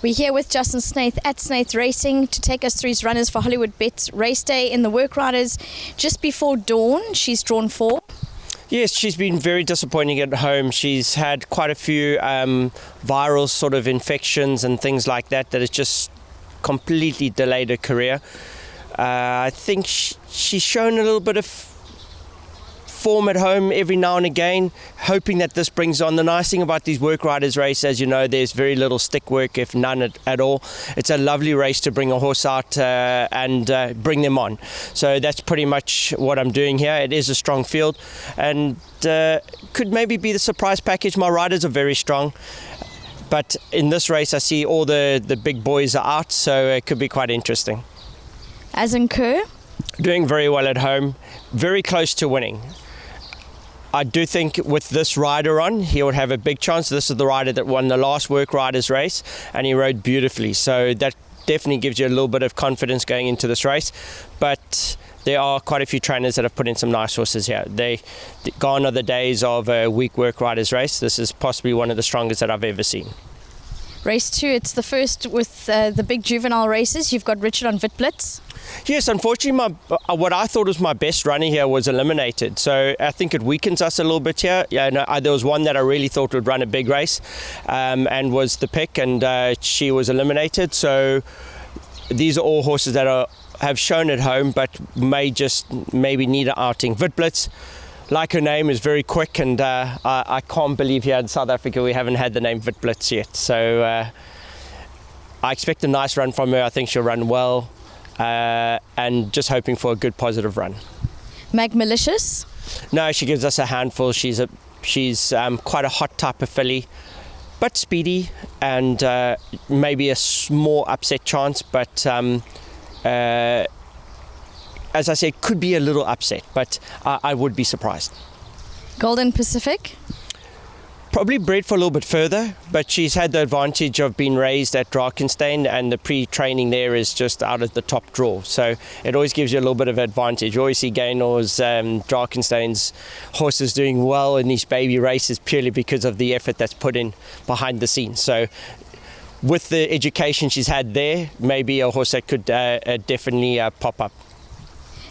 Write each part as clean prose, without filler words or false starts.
We're here with Justin SNAITH at SNAITH Racing to take us through his runners for Hollywood Bet's race day in the Work Riders. Just before dawn, she's drawn 4. Yes, she's been very disappointing at home. She's had quite a few viral sort of infections and things like that has just completely delayed her career. I think she's shown a little bit of form at home every now and again, hoping that this brings on. The nice thing about these Work Riders race, as you know, there's very little stick work, if none at all. It's a lovely race to bring a horse out and bring them on. So that's pretty much what I'm doing here. It is a strong field and could maybe be the surprise package. My riders are very strong, but in this race I see all the big boys are out, so it could be quite interesting. As in Kerr? Doing very well at home, very close to winning. I do think with this rider on, he would have a big chance. This is the rider that won the last Work Riders race, and he rode beautifully. So that definitely gives you a little bit of confidence going into this race. But there are quite a few trainers that have put in some nice horses here. Gone are the days of a weak Work Riders race. This is possibly one of the strongest that I've ever seen. Race 2, it's the first with the big juvenile races. You've got Richard on Witblitz. Yes, unfortunately, what I thought was my best runner here was eliminated. So I think it weakens us a little bit here. Yeah, no, there was one that I really thought would run a big race and was the pick, and she was eliminated. So these are all horses that have shown at home, but maybe need an outing. Witblitz, like her name, is very quick, and I can't believe here in South Africa we haven't had the name Witblitz yet. So I expect a nice run from her. I think she'll run well. And just hoping for a good positive run. Mag Malicious? No, she gives us a handful. She's quite a hot type of filly, but speedy, and maybe a small upset chance, but as I said, could be a little upset, but I would be surprised. Golden Pacific? Probably bred for a little bit further, but she's had the advantage of being raised at Drakenstein, and the pre-training there is just out of the top draw. So it always gives you a little bit of advantage. You always see Gaynor's, Drakenstein's horses doing well in these baby races purely because of the effort that's put in behind the scenes. So with the education she's had there, maybe a horse that could definitely pop up.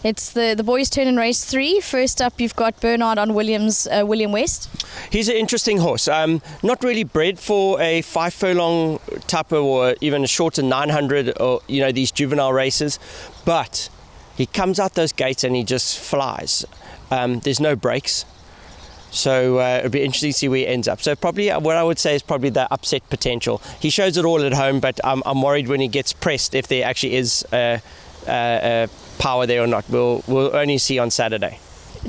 It's the boys' turn in race 3. First up, you've got Bernard on William West. He's an interesting horse. Not really bred for a 5 furlong type or even a shorter 900 or these juvenile races, but he comes out those gates and he just flies. There's no brakes, so it'll be interesting to see where he ends up. So probably what I would say is probably the upset potential. He shows it all at home, but I'm worried when he gets pressed if there actually is power there or not. We'll only see on Saturday.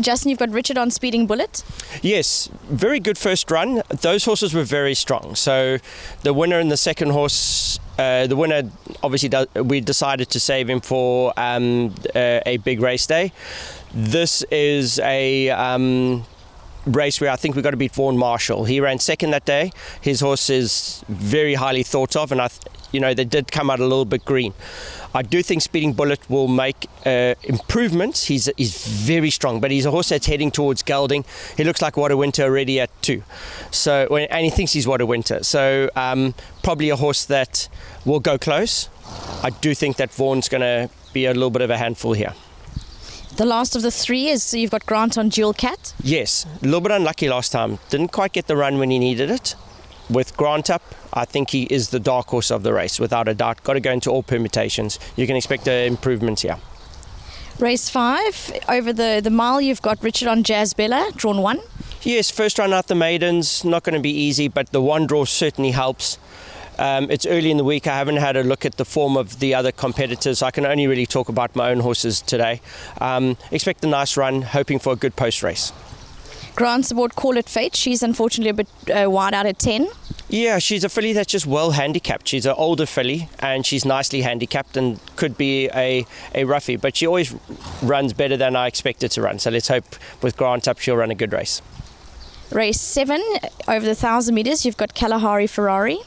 Justin, you've got Richard on Speeding Bullet. Yes, very good first run. Those horses were very strong. So the winner and the second horse, the winner obviously we decided to save him for a big race day. This is a race where I think we've got to beat Vaughan Marshall. He ran second that day. His horse is very highly thought of, and they did come out a little bit green. I do think Speeding Bullet will make improvements. He's very strong, but he's a horse that's heading towards gelding. He looks like Water Winter already at 2. And he thinks he's Water Winter. So probably a horse that will go close. I do think that Vaughan's going to be a little bit of a handful here. The last of the 3 is you've got Grant on Jewel Cat. Yes, a little bit unlucky last time. Didn't quite get the run when he needed it. With Grant up, I think he is the dark horse of the race, without a doubt. Got to go into all permutations. You can expect improvements here. Race 5, over the mile, you've got Richard on Jazz Bella, drawn 1. Yes, first run out the maidens, not going to be easy, but the one draw certainly helps. It's early in the week. I haven't had a look at the form of the other competitors. I can only really talk about my own horses today. Expect a nice run, hoping for a good post race. Grant's aboard Call It Fate. She's unfortunately a bit wide out at 10. Yeah, she's a filly that's just well handicapped. She's an older filly and she's nicely handicapped and could be a roughie, but she always runs better than I expect her to run. So let's hope with Grant up she'll run a good race. Race 7, over the 1,000 metres, you've got Kalahari Ferrari.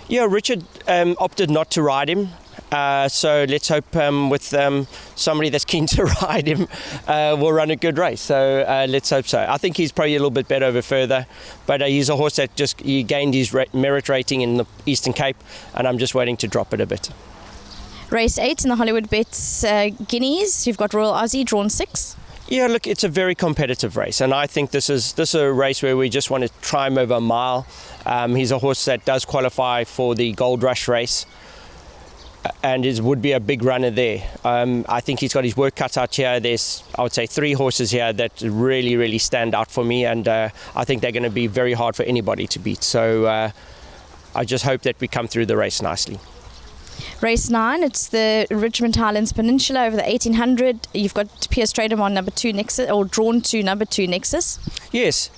Yeah, Richard opted not to ride him. So let's hope with somebody that's keen to ride him, we'll run a good race. So let's hope so. I think he's probably a little bit better over further, but he's a horse that he gained his merit rating in the Eastern Cape, and I'm just waiting to drop it a bit. Race 8 in the Hollywood Bets Guineas. You've got Royal Aussie drawn 6. Yeah, look, it's a very competitive race, and I think this is a race where we just want to try him over a mile. He's a horse that does qualify for the Gold Rush race, and would be a big runner there. I think he's got his work cut out here. There's, I would say, 3 horses here that really, really stand out for me, and I think they're going to be very hard for anybody to beat. So I just hope that we come through the race nicely. Race 9, it's the Richmond Highlands Peninsula over the 1800. You've got Pierre Stratum on number 2 Nexus, or drawn to number 2 Nexus. Yes,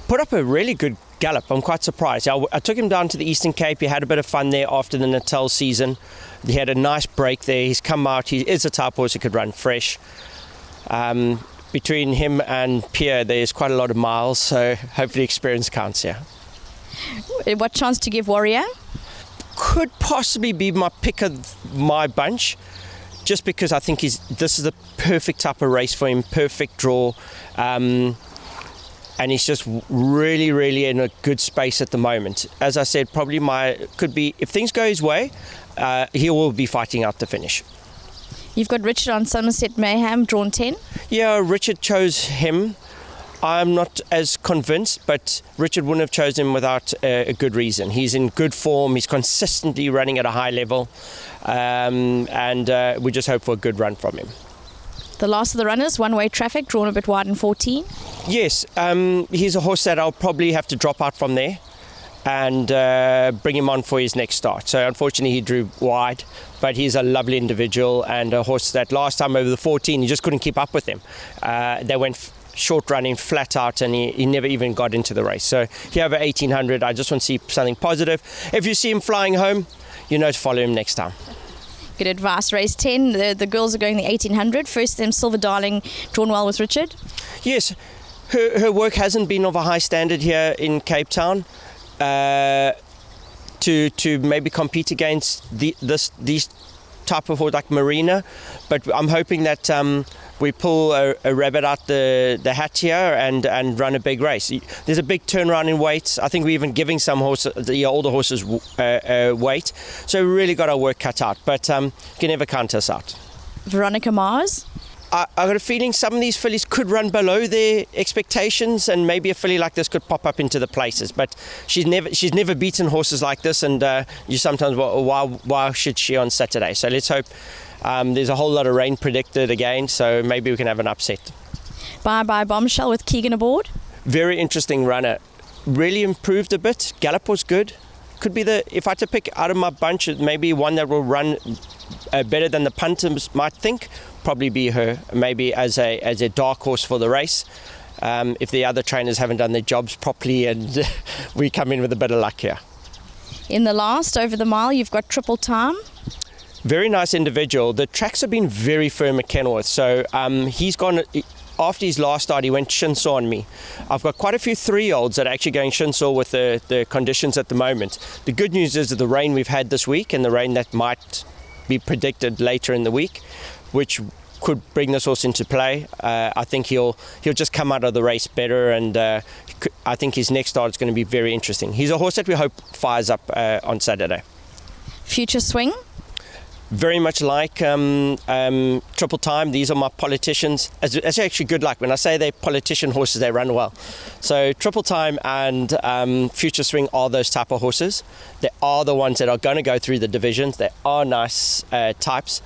put up a really good gallop. I'm quite surprised. I took him down to the Eastern Cape. He had a bit of fun there after the Natal season. He had a nice break there. He's come out. He is a type horse who could run fresh. Between him and Pierre, there's quite a lot of miles, so hopefully experience counts here. What chance to give Warrior? Could possibly be my pick of my bunch, just because I think this is the perfect type of race for him, perfect draw. And he's just really, really in a good space at the moment. As I said, probably could be, if things go his way, he will be fighting out the finish. You've got Richard on Somerset Mayhem, drawn 10. Yeah, Richard chose him. I'm not as convinced, but Richard wouldn't have chosen him without a good reason. He's in good form. He's consistently running at a high level, and we just hope for a good run from him. The last of the runners, One Way Traffic, drawn a bit wide in 14. Yes, he's a horse that I'll probably have to drop out from there and bring him on for his next start. So unfortunately he drew wide, but he's a lovely individual and a horse that last time over the 14 he just couldn't keep up with him. They went short running flat out, and he never even got into the race. So here over 1800, I just want to see something positive. If you see him flying home, you know to follow him next time. Good advice. Race 10, the girls are going the 1800. First them Silver Darling, drawn well with Richard. Yes, her work hasn't been of a high standard here in Cape Town. To maybe compete against these type of horse like Marina, but I'm hoping that we pull a rabbit out the hat here and run a big race. There's a big turnaround in weights. I think we're even giving some horses, the older horses, weight. So we really got our work cut out, but can never count us out. Veronica Mars. I got a feeling some of these fillies could run below their expectations, and maybe a filly like this could pop up into the places. But she's never beaten horses like this, and you sometimes, why should she on Saturday? So let's hope. There's a whole lot of rain predicted again, so maybe we can have an upset. Bye Bye Bombshell with Keegan aboard. Very interesting runner. Really improved a bit. Gallop was good. Could be if I had to pick out of my bunch, maybe one that will run better than the punters might think. Probably be her, maybe as a dark horse for the race. If the other trainers haven't done their jobs properly, and we come in with a bit of luck here. In the last, over the mile, you've got Triple Time. Very nice individual. The tracks have been very firm at Kenilworth, so he's gone. After his last start, he went Shinsaw on me. I've got quite a few 3-year-olds that are actually going Shinsaw with the conditions at the moment. The good news is that the rain we've had this week, and the rain that might be predicted later in the week, which could bring this horse into play. I think he'll just come out of the race better, and I think his next start is going to be very interesting. He's a horse that we hope fires up on Saturday. Future Swing. Very much like Triple Time. These are my politicians. It's actually good luck. When I say they're politician horses, they run well. So Triple Time and Future Swing are those type of horses. They are the ones that are going to go through the divisions. They are nice types.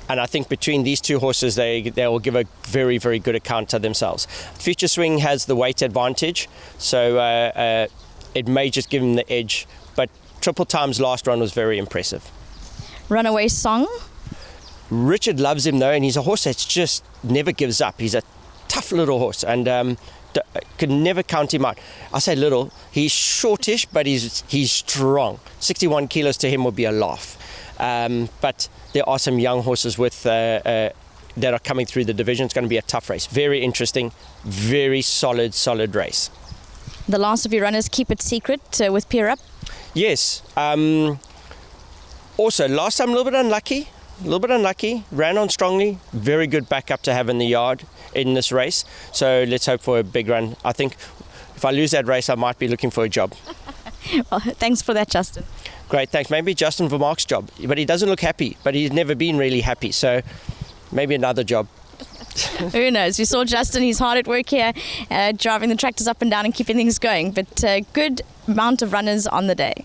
And I think between these two horses, they will give a very, very good account of themselves. Future Swing has the weight advantage, so it may just give him the edge. But Triple Time's last run was very impressive. Runaway Song. Richard loves him though, and he's a horse that just never gives up. He's a tough little horse, and could never count him out. I say little, he's shortish, but he's strong. 61 kilos to him would be a laugh. But there are some young horses with that are coming through the division. It's going to be a tough race. Very interesting, very solid race. The last of your runners, Keep It Secret with Peer Up. Yes. Also, last time a little bit unlucky, ran on strongly, very good backup to have in the yard in this race. So let's hope for a big run. I think if I lose that race, I might be looking for a job. Well, thanks for that, Justin. Great, thanks. Maybe Justin Vermaak's job, but he doesn't look happy, but he's never been really happy. So maybe another job. Who knows? We saw Justin, he's hard at work here, driving the tractors up and down and keeping things going. But good amount of runners on the day.